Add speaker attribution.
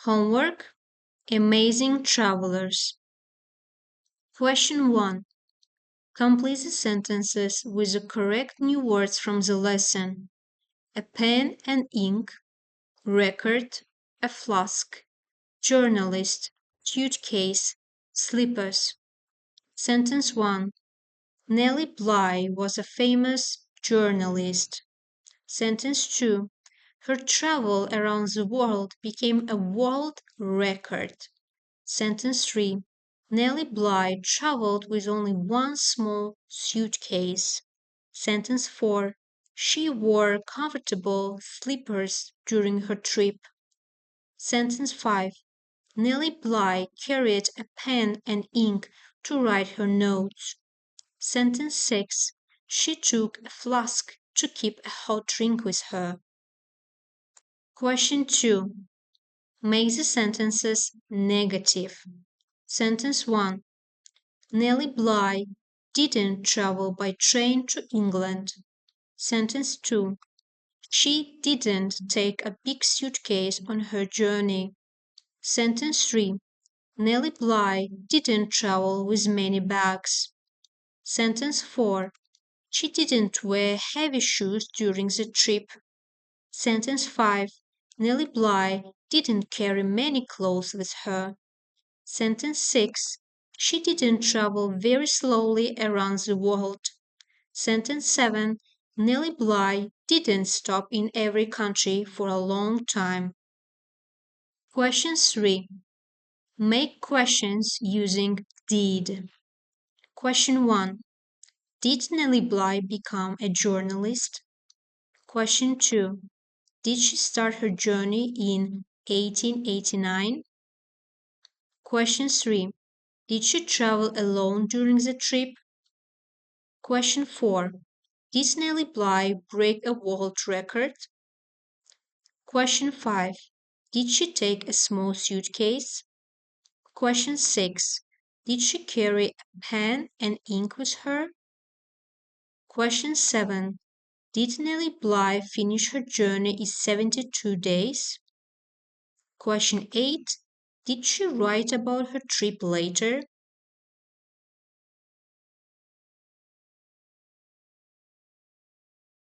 Speaker 1: Homework: Amazing Travelers. Question 1. Complete the sentences with the correct new words from the lesson. A pen and ink, record, a flask, journalist, suitcase, slippers. Sentence 1. Nellie Bly was a famous journalist. Sentence 2. Her travel around the world became a world record. Sentence 3. Nellie Bly traveled with only one small suitcase. Sentence 4. She wore comfortable slippers during her trip. Sentence 5. Nellie Bly carried a pen and ink to write her notes. Sentence 6. She took a flask to keep a hot drink with her. Question 2. Make the sentences negative. Sentence 1. Nellie Bly didn't travel by train to England. Sentence 2. She didn't take a big suitcase on her journey. Sentence 3. Nellie Bly didn't travel with many bags. Sentence 4. She didn't wear heavy shoes during the trip. Sentence 5. Nellie Bly didn't carry many clothes with her. Sentence 6. She didn't travel very slowly around the world. Sentence 7. Nellie Bly didn't stop in every country for a long time. Question 3. Make questions using did. Question 1. Did Nellie Bly become a journalist? Question 2. Did she start her journey in 1889? Question 3. Did she travel alone during the trip? Question 4. Did Nellie Bly break a world record? Question 5. Did she take a small suitcase? Question 6. Did she carry a pen and ink with her? Question 7. Did Nellie Bly finish her journey in 72 days? Question 8. Did she write about her trip later?